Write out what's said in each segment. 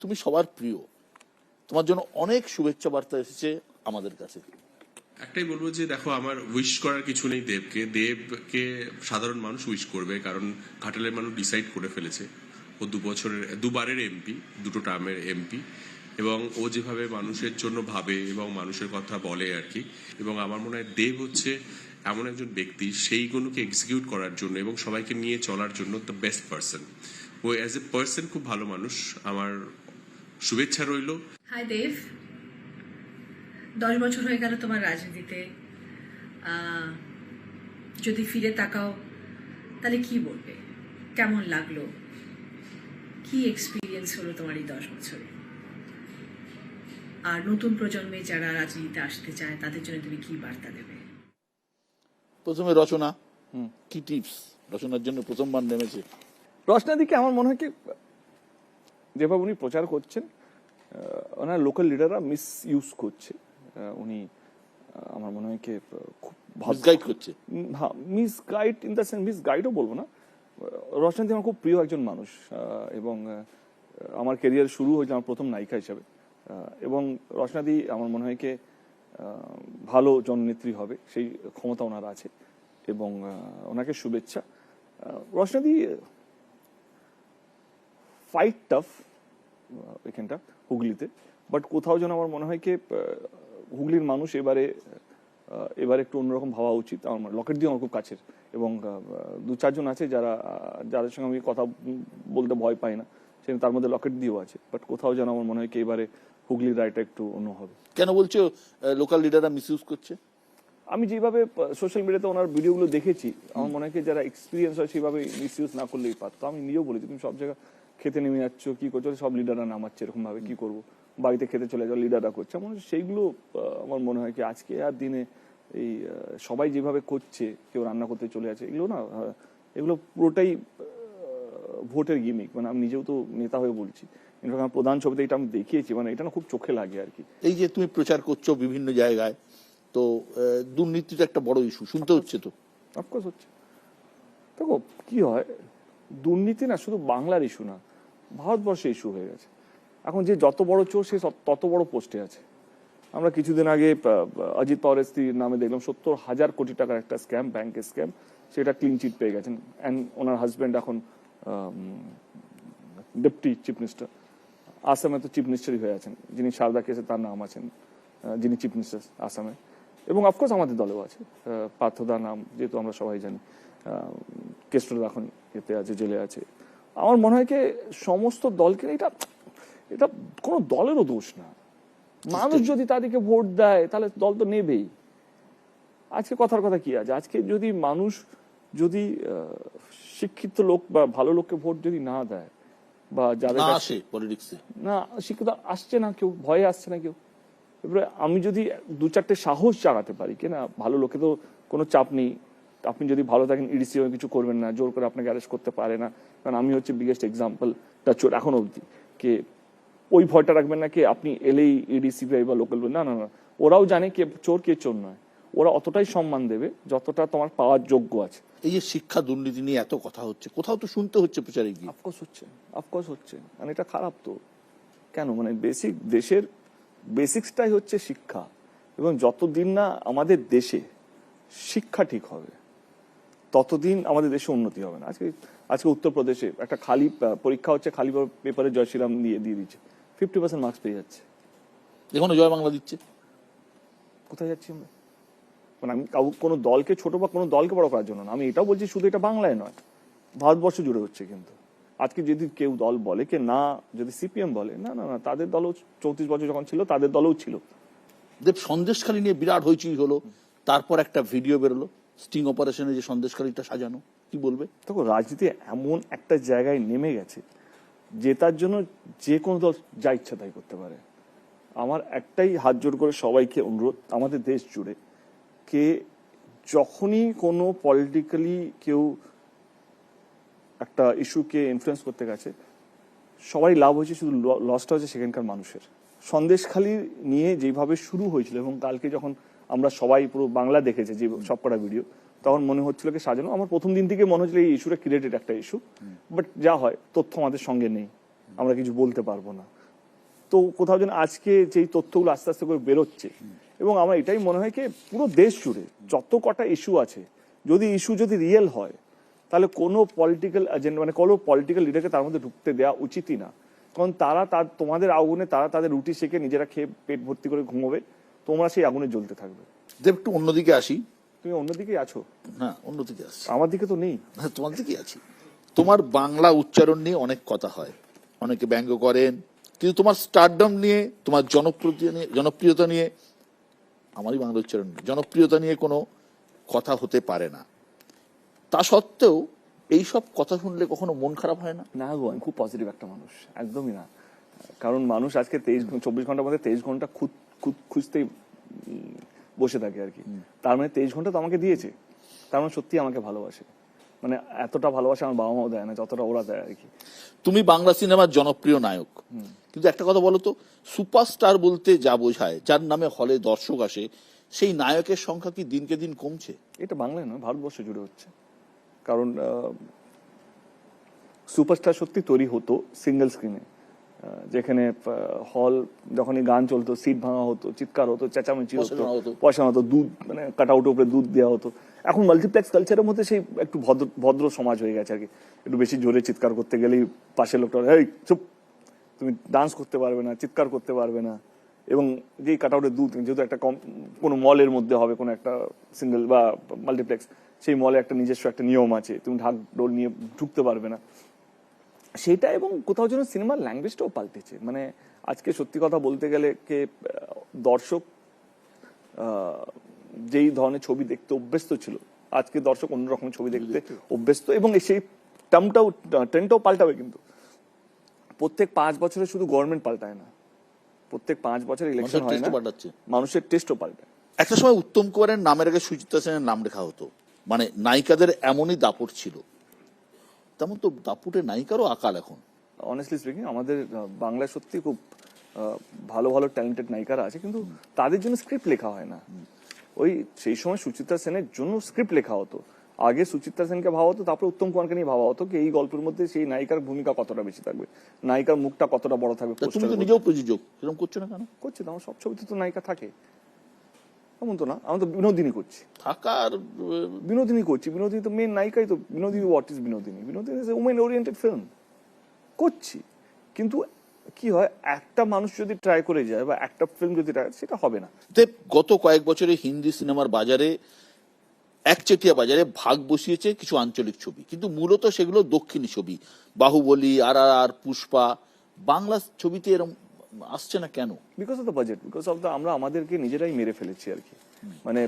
তুমি সবার প্রিয়, তোমার জন্য অনেক শুভেচ্ছা বার্তা এসেছে আমাদের কাছে। একটাই বলবো যে দেখো, আমার উইশ করার কিছু নেই দেবকে সাধারণ মানুষ উইশ করবে, কারণ ঘাটালের মানুষ ডিসাইড করে ফেলেছে। ও দুবারের এমপি, দুটো টার্মের এমপি, এবং ও যেভাবে মানুষের জন্য ভাবে এবং মানুষের কথা বলে আর কি। এবং আমার মনে হয় দেব হচ্ছে এমন একজন ব্যক্তি, সেইগুলোকে এক্সিকিউট করার জন্য এবং সবাইকে নিয়ে চলার জন্য দ্য বেস্ট পার্সন। ও অ্যাজ এ পার্সন খুব ভালো মানুষ। আমার শুভেচ্ছা রইল। হাই দেব, 10 বছর হয়ে গেল তোমার রাজনীতিতে। যদি ফিরে তাকাও তাহলে কি বলবে? কেমন লাগলো? কি এক্সপিরিয়েন্স হলো তোমার এই 10 বছরে? আর নতুন প্রজন্মে যারা রাজনীতিতে আসতে চায় তাদের জন্য তুমি কি বার্তা দেবে? প্রথমে রচনা, কি টিপস? রচনার জন্য প্রথমবার নেমেছে। রচনাদিকে আমার মনে হয় কি, যেভাবে উনি প্রচার করছেন, ওনার লোকাল লিডাররা মিস ইউজ করছে। উনি আমার মনে হয় কি খুব মিসগাইড করছে। হ্যাঁ, মিসগাইড ইন দ্য সেন্স, মিসগাইডও বলবো না। রচনাদি আমার খুব প্রিয় একজন মানুষ, এবং আমার ক্যারিয়ার শুরু হয়েছে আমার প্রথম নায়িকা হিসাবে। এবং রচনাদি আমার মনে হয় কি ভালো জননেত্রী হবে, সেই ক্ষমতা ওনার আছে, এবং ওনাকে শুভেচ্ছা। রচনাদি ফাইট টাফ এখানটা হুগলিতে, বাট কোথাও যেন আমার মনে হয় কি হুগলির মানুষ এবারে একটু অন্যরকম ভাবা উচিত। আমার লকেট দিয়ে আমার খুব কাছের, এবং 2-4 জন আছে যাদের সঙ্গে আমি কথা বলতে ভয় পাই না, সেখানে তার মধ্যে লকেট দিয়েও আছে। বাট কোথাও যেন আমার মনে হয় কি এবারে হুগলির রায়টা একটু অন্য হবে। কেন বলছো লোকাল লিডাররা মিসইউজ করছে? আমি যেভাবে সোশ্যাল মিডিয়াতে ওনার ভিডিওগুলো দেখেছি, আমার মনে হয় যারা এক্সপিরিয়েন্স হয় সেভাবে মিসইউজ না করলেই পারতো। আমি নিজেও বলেছি, তুমি সব জায়গায় খেতে নেমে যাচ্ছ, কি করছো, সব লিডাররা নামাচ্ছে এরকম ভাবে, কি করবো, বাড়িতে খেতে চলে যাও, লিডাররা করছে। আমার সেইগুলো আমার মনে হয় কি আজকে আর দিনে এই সবাই যেভাবে করছে, কেউ রান্না করতে চলে যাচ্ছে, এগুলো পুরোটাই ভোটের গিমিক। মানে আমি নিজেও তো নেতা হয়ে বলছি, আমার প্রধান ছবিতে এটা আমি দেখিয়েছি, মানে এটা না খুব চোখে লাগে আর কি। এই যে তুমি প্রচার করছো বিভিন্ন জায়গায়, তো দুর্নীতিটা একটা বড় ইস্যু শুনতে হচ্ছে। তো অফকোর্স হচ্ছে। দেখো কি হয়, দুর্নীতি না শুধু বাংলার ইস্যু না, ভারতবর্ষে ইস্যু হয়ে গেছে। এখন যে যত বড় চোর সে তত বড় পোস্টে আছে। আমরা কিছুদিন আগে অজিত পাওয়ারের স্ত্রীর নামে দেখলাম 70,000 কোটি টাকার একটা স্ক্যাম, ব্যাংকের স্ক্যাম, সেটা ক্লিন চিট পেয়ে গেছেন। অ্যান্ড ওনার হাজব্যান্ড এখন ডেপুটি চিফ মিনিস্টার। আসামে তো চিফ মিনিস্টারই হয়ে আছেন, যিনি সারদা কেসে তার নাম আছেন, যিনি চিফ মিনিস্টার আসামে। এবং অফকোর্স আমাদের দলেও আছে পার্থদা নাম, যেহেতু আমরা সবাই জানি। কেষ্টরা এখন এতে আছে, জেলে আছে। আমার মনে হয় কি সমস্ত দলকে, এটা কোনো দলেরও দোষ না। মানুষ যদি তাদেরকে ভোট দেয় তাহলে দল তো নেবেই। আজকে কথার কথা কি আছে, আজকে যদি মানুষ যদি শিক্ষিত লোক বা ভালো লোককে ভোট যদি না দেয়, বা যাদের আসে পলিটিক্সে না শিক্ষিত আসছে না কেউ, ভয়ে আসছে না কেউ, এবারে আমি যদি 2-4টে সাহস জাগাতে পারি, কিনা ভালো লোকে তো কোনো চাপ নেই, আপনি যদি ভালো থাকেন ইডিসি কিছু করবেন না, জোর করে আপনাকে অ্যারেস্ট করতে পারে না। কারণ আমি হচ্ছে বিগেস্ট এক্সাম্পল চোর এখন অবধি, কে ওই ভয়টা রাখবেন না কি আপনি এলেই ইডি সিবিআই বা লোকাল, না না না, ওরাও জানে কে চোর কে চোর নয়। ওরা অতটাই সম্মান দেবে যতটা তোমার পাওয়ার যোগ্য আছে। এই যে শিক্ষা দুর্নীতি নিয়ে এত কথা হচ্ছে, কোথাও তো শুনতে হচ্ছে প্রচারে গিয়ে। অফকোর্স হচ্ছে, মানে এটা খারাপ তো কেন? মানে দেশের বেসিক্সটাই হচ্ছে শিক্ষা, এবং যতদিন না আমাদের দেশে শিক্ষা ঠিক হবে ততদিন আমাদের দেশে উন্নতি হবে না। আজকে উত্তরপ্রদেশে একটা খালি পরীক্ষা হচ্ছে, খালি পেপারে জয় শ্রীরাম দিয়ে দিচ্ছে, 50% মার্কস পেয়ে যাচ্ছে। এখনো জয় বাংলা দিচ্ছে। কোথায় যাচ্ছি আমরা? মানে আমি কোনো দলকে ছোট বা কোনো দলকে বড় করার জন্য না, আমি এটাও বলছি শুধু এটা বাংলায় নয়, ভারতবর্ষ জুড়ে হচ্ছে। কিন্তু আজকে যদি কেউ দল বলে কে না, যদি সিপিএম বলে না না না, তাদের দলও 34 বছর যখন ছিল তাদের দলও ছিল। দেব সন্দেশখালী নিয়ে বিরাট হইচই হলো, তারপর একটা ভিডিও বেরোলো স্টিং অপারেশনে যে সন্দেশখালীটা সাজানো, কি বলবে? দেখো রাজনীতি এমন একটা জায়গায় নেমে গেছে জেতার জন্য যে কোনো দল যা ইচ্ছা তাই করতে পারে। আমার একটাই হাত জোর করে সবাইকে অনুরোধ, আমাদের দেশ জুড়ে কে যখনই কোনো পলিটিক্যালি কেউ একটা ইস্যুকে ইনফ্লুয়েন্স করতে গেছে, সবাই লাভ হয়েছে, শুধু লসটা হচ্ছে সেখানকার মানুষের। সন্দেশখালী নিয়ে যেভাবে শুরু হয়েছিল, এবং কালকে যখন আমরা সবাই পুরো বাংলা দেখেছে যে সবকটা ভিডিও, তখন মনে হচ্ছিল কি সাজানো। আমার প্রথম দিন থেকে মনে হচ্ছিল এই ইস্যুটা ক্রিয়েটেড একটা ইস্যু, বাট যা হয় তথ্য আমাদের সঙ্গে নেই, আমরা কিছু বলতে পারবো না। তো কোথাও যেন আজকে যেই তথ্যগুলো আস্তে আস্তে করে বেরোচ্ছে, এবং আমার এটাই মনে হয় কি পুরো দেশ জুড়ে যত কটা ইস্যু আছে, যদি ইস্যু যদি রিয়েল হয় তাহলে কোনো পলিটিক্যাল এজেন্ডা মানে কোনো পলিটিক্যাল লিডারকে তার মধ্যে ঢুকতে দেওয়া উচিতই না। কারণ তারা তোমাদের আগুনে তারা তাদের রুটি সেকে নিজেরা খেয়ে পেট ভর্তি করে ঘুমোবে, তোমরা সেই আগুনে জ্বলতে থাকবে। দেব, একটু অন্যদিকে আসি। তুমি অন্যদিকেই আছো। হ্যাঁ, অন্যদিকে আসছি। আমার দিকে তো নেই। হ্যাঁ, তোমার দিকে আছি। তোমার বাংলা উচ্চারণ নিয়ে অনেক কথা হয়, অনেকে ব্যঙ্গ করেন, কিন্তু তোমার স্টারডম নিয়ে, তোমার জনপ্রিয়তা নিয়ে, আমারই বাংলা উচ্চারণ নিয়ে, জনপ্রিয়তা নিয়ে কোনো কথা হতে পারে না। তা সত্ত্বেও এইসব কথা শুনলে কখনো মন খারাপ হয় না? না গো, আমি খুব পজিটিভ একটা মানুষ, একদমই না। কারণ মানুষ আজকে 24 ঘন্টার মধ্যে 23 ঘন্টা খুঁজতেই বসে থাকে আর কি। তার মানে 23 ঘন্টা তো আমাকে দিয়েছে, তার মানে সত্যি আমাকে ভালোবাসে। মানে এতটা ভালোবাসা আমার বাবা মাও দেয় না যতটা ওরা দেয় আর কি। তুমি বাংলা সিনেমার জনপ্রিয় নায়ক, কিন্তু একটা কথা বলো তো, সুপারস্টার বলতে যা বোঝায়, যার নামে হলে দর্শক আসে, সেই নায়কের সংখ্যা কি দিনকে দিন কমছে? এটা বাংলায় নয়, ভারতবর্ষ জুড়ে হচ্ছে। কারণ সুপারস্টার সত্যি তৈরি হতো সিঙ্গেল স্ক্রিনে, যেখানে হল যখনই গান চলতো সিট ভাঙা হতো, চিৎকার হতো, চেঁচামেচি হতো, পয়সা হতো, দুধ মানে কাট আউটের উপরে দুধ দেওয়া হতো। এখন মাল্টিপ্লেক্স কালচারের মধ্যে সেই একটু ভদ্র সমাজ হয়ে গেছে আর কি। একটু বেশি জোরে চিৎকার করতে গেলেই পাশের লোকটা, এই চুপ, তুমি ডান্স করতে পারবে না, চিৎকার করতে পারবে না। এবং যেই কাট আউটের দুধ, যেহেতু একটা কোনো মলের মধ্যে হবে, কোনো একটা সিঙ্গেল বা মাল্টিপ্লেক্স, সেই মলে একটা নিজস্ব একটা নিয়ম আছে, তুমি ঢাক ডোল নিয়ে ঢুকতে পারবে না সেটা। এবং কোথাও যেন সিনেমার ল্যাঙ্গুয়েজটাও পাল্টেছে। মানে আজকে সত্যি কথা বলতে গেলে কে দর্শক যেই ধরনের ছবি দেখতে অভ্যস্ত ছিল, আজকে দর্শক অন্যরকম ছবি দেখতে অভ্যস্ত, এবং সেই ট্রেন্ডটাও পাল্টাবে। কিন্তু প্রত্যেক 5 বছরে শুধু গভর্নমেন্ট পাল্টায় না, প্রত্যেক 5 বছর ইলেকশন হয় না, মানুষের টেস্টও পাল্টায়। একটা সময় উত্তম কুমারের নামের আগে সুচিত্রা সেনের নাম লেখা হতো, মানে নায়িকাদের এমনই দাপট ছিল। তেমন তো দাপুটে নায়িকারও আকাল এখন। অনেস্টলি স্পিকিং, আমাদের বাংলায় সত্যি খুব ভালো ভালো ট্যালেন্টেড নায়িকারা আছে, কিন্তু তাদের জন্য স্ক্রিপ্ট লেখা হয় না। ওই সেই সময় সুচিত্রা সেনের জন্য স্ক্রিপ্ট লেখা হতো, আগে সুচিত্রা সেনকে ভাবা হতো, তারপরে উত্তম কুমারকে নিয়ে ভাবা হতো কি এই গল্পের মধ্যে সেই নায়িকার ভূমিকা কতটা বেশি থাকবে, নায়িকার মুখটা কতটা বড় থাকবে। তুমি তো নিজেও প্রযোজক, এরকম করছো না কেন? করছি তো, আমার সব ছবিতে তো নায়িকা থাকে, এমন তো না। আমি তো বিনোদিনী করছি, থাকার বিনোদিনী করছি, বিনোদিনী তো মেন নায়িকাই তো। Binodini what is Binodini? Binodini is a women oriented film করছি। কিন্তু কি হয়, একটা মানুষ যদি ট্রাই করে যায় বা একটা ফিল্ম যদি ট্রাই, সেটা হবে না। গত কয়েক বছরে হিন্দি সিনেমার বাজারে, একচেটিয়া বাজারে ভাগ বসিয়েছে কিছু আঞ্চলিক ছবি, কিন্তু মূলত সেগুলো দক্ষিণী ছবি। বাহুবলী, RRR, পুষ্পা। বাংলা ছবিতে এরকম আসছে না কেন? Because of the budget, because of the আমরা আমাদেরকে নিজেরাই মেরে ফেলেছি আর কি। মানে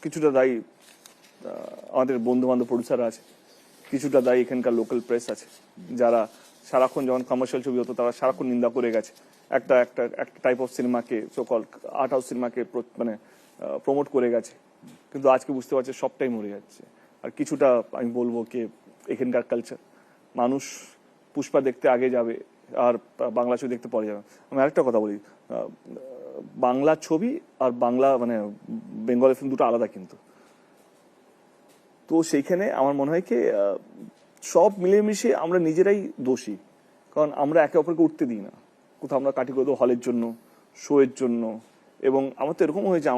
কিছুটা দায়ী আমাদের বন্ধু বান্ধব প্রডিউসার আছে, কিছুটা দায়ী এখানকার লোকাল প্রেস আছে, যারা সারাক্ষণ যখন কমার্শিয়াল ছবি হতো তারা সারাক্ষণ নিন্দা করে গেছে একটা একটা একটা টাইপ অফ সিনেমাকে, সোকল আর্ট হাউস সিনেমাকে মানে প্রমোট করে গেছে। কিন্তু আজকে বুঝতে পারছে সবটাই মরে যাচ্ছে। আর কিছুটা আমি বলবো কি এখানকার কালচার, মানুষ পুষ্পা দেখতে আগে যাবে আর বাংলা ছবি দেখতে পরে যাবে। আমি আরেকটা কথা বলি, বাংলা ছবি আর বাংলা মানে বেঙ্গলি ফিল্ম দুটো আলাদা কিন্তু। তো সেইখানে আমার মনে হয় কি সব মিলেমিশে আমরা নিজেরাই দোষী, কারণ আমরা একে অপরকে উঠতে দিই না। কোথাও আমরা কাটি করে দেবো হলের জন্য, শো এর জন্য। এবং আমার তো এরকম হয়েছে,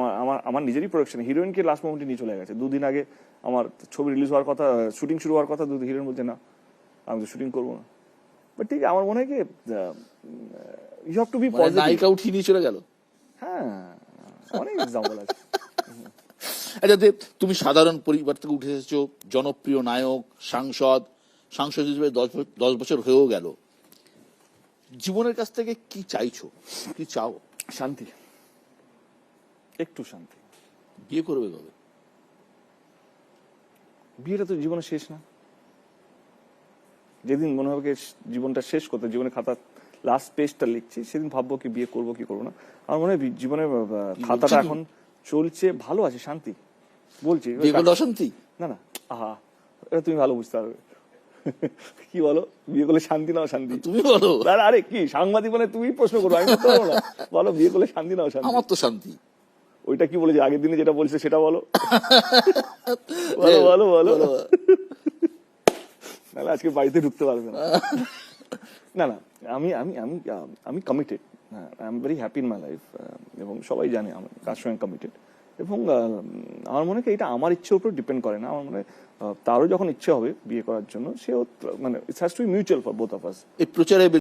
আমার নিজেরই প্রোডাকশন, হিরোইনকে লাস্ট মোমেন্টে নিয়ে চলে গেছে। 2 দিন আগে আমার ছবি রিলিজ হওয়ার কথা, শুটিং শুরু হওয়ার কথা, হিরোইন বলছে না আমি তো শুটিং করবো না। বাট ঠিক আমার মনে হয় কি you have to be positive. নায়িকা উঠিয়ে নিয়ে চলে গেল। হ্যাঁ, অনেক এক্সাম্পল আছে। আচ্ছা দেব, তুমি সাধারণ পরিবার থেকে উঠে এসেছো, জনপ্রিয় নায়ক, সাংসদ হিসেবে 10 বছর হয়েও গেল। জীবনের কাছ থেকে কি চাইছো, কি চাও? শান্তি, একটু শান্তি। বিয়ে করবে কবে? বিয়েটা তো জীবনে শেষ না। যেদিন মনে হবে জীবনটা শেষ করতে, জীবনের খাতা লাস্ট পেজটা লিখছি, সেদিন ভাববো কি বিয়ে করবো কি করবো না। আমার মনে হয় জীবনের খাতাটা এখন চলছে, ভালো আছে, শান্তি বলছি। অশান্তি না না, আহা, এটা তুমি ভালো বুঝতে পারবে। কি বলো, বিয়ে করলে শান্তি নাও শান্তি? তুমি বলো। আরে কি সাংবাদিক মানে তুমি প্রশ্ন করো, আমি বলতে পারবো না। বলো বিয়ে করলে শান্তি নাও শান্তি? আমার তো শান্তি। ওইটা কি বলেছে আগের দিনে যেটা বলছে সেটা বলো। বলো বলো বলো, নাহলে আজকে বাড়িতে ঢুকতে পারবে না। না না, আমি আমি আমি আমি committed, I am very happy in my life, এবং সবাই জানে আমি কার সঙ্গে কমিটেড। এবং আমার মনে হয় এটা আমার ইচ্ছের উপর ডিপেন্ড করে না। আমার মনে হয় তারও যখন ইচ্ছে হবে বিয়ে করার জন্য, সেও মানে it's has to be mutual for both of us. এই প্রচারে